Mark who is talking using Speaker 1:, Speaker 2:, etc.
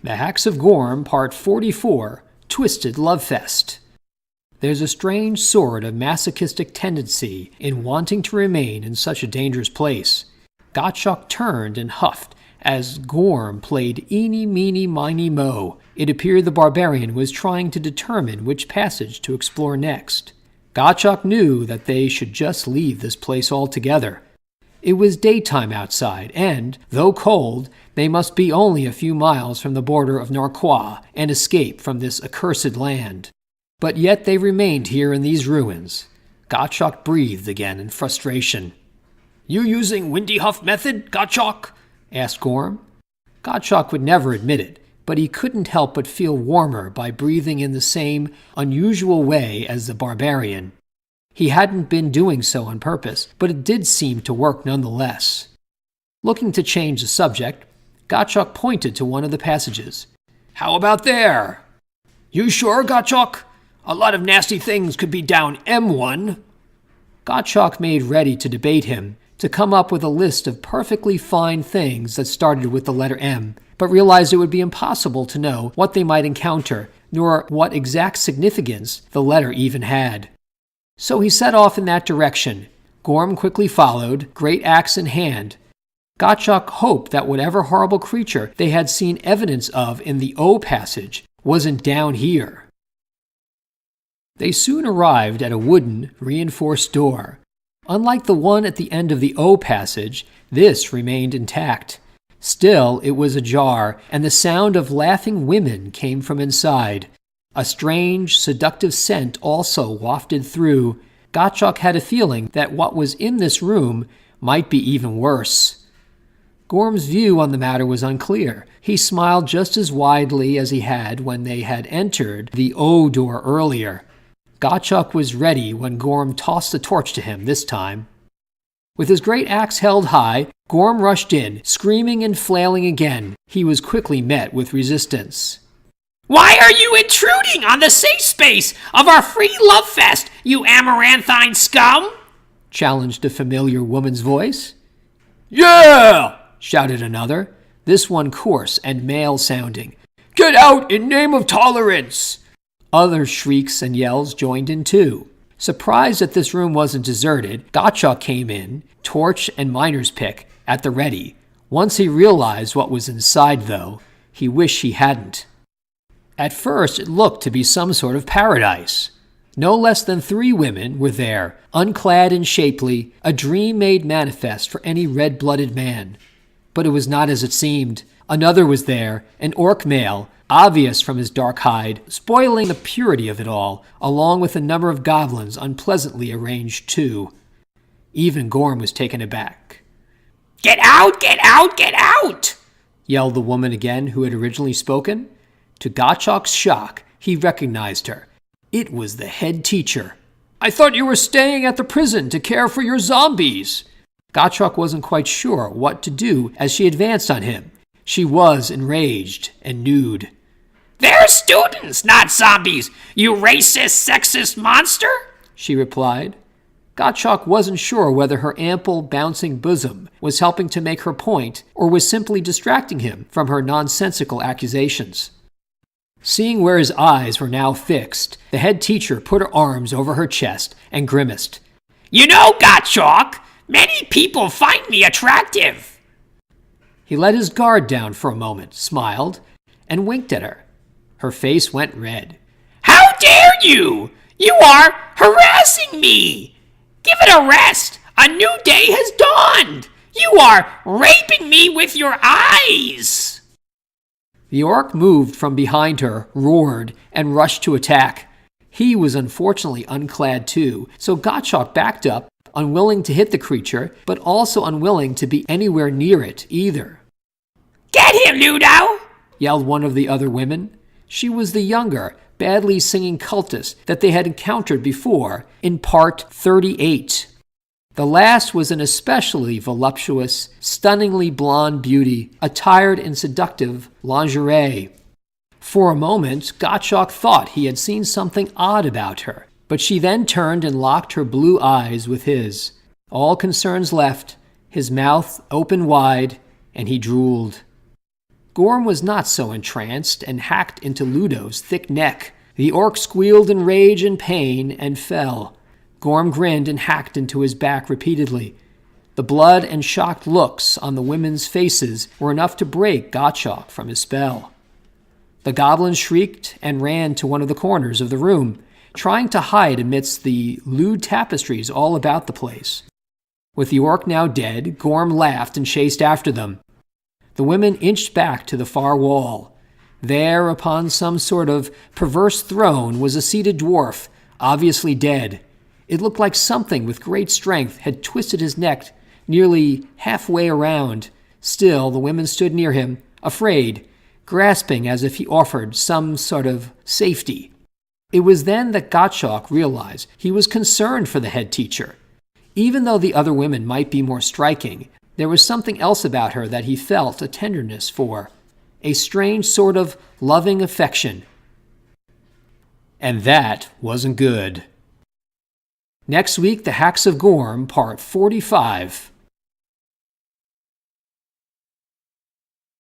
Speaker 1: The Hacks of Gorm, Part 44, Twisted Love Fest. There's a strange sort of masochistic tendency in wanting to remain in such a dangerous place. Gottschalk turned and huffed as Gorm played Eeny, Meeny, Miny, Mo. It appeared the barbarian was trying to determine which passage to explore next. Gottschalk knew that they should just leave this place altogether. It was daytime outside, and, though cold, they must be only a few miles from the border of Narquois and escape from this accursed land. But yet they remained here in these ruins. Gottschalk breathed again in frustration. "You using Windy Huff method, Gottschalk?" asked Gorm. Gottschalk would never admit it, but he couldn't help but feel warmer by breathing in the same unusual way as the barbarian. He hadn't been doing so on purpose, but it did seem to work nonetheless. Looking to change the subject, Gottschalk pointed to one of the passages. "How about there?" "You sure, Gottschalk? A lot of nasty things could be down M1. Gottschalk made ready to debate him, to come up with a list of perfectly fine things that started with the letter M, but realized it would be impossible to know what they might encounter, nor what exact significance the letter even had. So he set off in that direction. Gorm quickly followed, great axe in hand. Gottschalk hoped that whatever horrible creature they had seen evidence of in the O passage wasn't down here. They soon arrived at a wooden, reinforced door. Unlike the one at the end of the O passage, this remained intact. Still, it was ajar, and the sound of laughing women came from inside. A strange, seductive scent also wafted through. Gottschalk had a feeling that what was in this room might be even worse. Gorm's view on the matter was unclear. He smiled just as widely as he had when they had entered the O door earlier. Gottschalk was ready when Gorm tossed the torch to him this time. With his great axe held high, Gorm rushed in, screaming and flailing again. He was quickly met with resistance.
Speaker 2: "Why are you intruding on the safe space of our free love fest, you amaranthine scum?"
Speaker 1: challenged a familiar woman's voice.
Speaker 3: "Yeah!"
Speaker 1: shouted another, this one coarse and male-sounding.
Speaker 3: "Get out in name of tolerance!"
Speaker 1: Other shrieks and yells joined in too. Surprised that this room wasn't deserted, Gottschalk came in, torch and miner's pick, at the ready. Once he realized what was inside, though, he wished he hadn't. At first, it looked to be some sort of paradise. No less than 3 women were there, unclad and shapely, a dream made manifest for any red-blooded man. But it was not as it seemed. Another was there, an orc male, obvious from his dark hide, spoiling the purity of it all, along with a number of goblins unpleasantly arranged too. Even Gorm was taken aback.
Speaker 2: "Get out! Get out! Get out!"
Speaker 1: yelled the woman again who had originally spoken. To Gottschalk's shock, he recognized her. It was the head teacher.
Speaker 3: "I thought you were staying at the prison to care for your zombies."
Speaker 1: Gottschalk wasn't quite sure what to do as she advanced on him. She was enraged and nude.
Speaker 2: "They're students, not zombies, you racist, sexist monster,"
Speaker 1: she replied. Gottschalk wasn't sure whether her ample, bouncing bosom was helping to make her point or was simply distracting him from her nonsensical accusations. Seeing where his eyes were now fixed, the head teacher put her arms over her chest and grimaced.
Speaker 2: "You know, Gottschalk, many people find me attractive."
Speaker 1: He let his guard down for a moment, smiled, and winked at her. Her face went red.
Speaker 2: "How dare you! You are harassing me! Give it a rest! A new day has dawned! You are raping me with your eyes!"
Speaker 1: The orc moved from behind her, roared, and rushed to attack. He was unfortunately unclad too, so Gottschalk backed up, unwilling to hit the creature, but also unwilling to be anywhere near it either.
Speaker 2: "Get him, Ludo!"
Speaker 1: yelled one of the other women. She was the younger, badly singing cultist that they had encountered before in Part 38. The last was an especially voluptuous, stunningly blonde beauty, attired in seductive lingerie. For a moment, Gottschalk thought he had seen something odd about her, but she then turned and locked her blue eyes with his. All concerns left, his mouth open wide, and he drooled. Gorm was not so entranced and hacked into Ludo's thick neck. The orc squealed in rage and pain and fell. Gorm grinned and hacked into his back repeatedly. The blood and shocked looks on the women's faces were enough to break Gottschalk from his spell. The goblin shrieked and ran to one of the corners of the room, trying to hide amidst the lewd tapestries all about the place. With the orc now dead, Gorm laughed and chased after them. The women inched back to the far wall. There, upon some sort of perverse throne, was a seated dwarf, obviously dead. It looked like something with great strength had twisted his neck nearly halfway around. Still, the women stood near him, afraid, grasping as if he offered some sort of safety. It was then that Gottschalk realized he was concerned for the head teacher. Even though the other women might be more striking, there was something else about her that he felt a tenderness for, a strange sort of loving affection. And that wasn't good. Next week, The Hacks of Gorm, Part 45.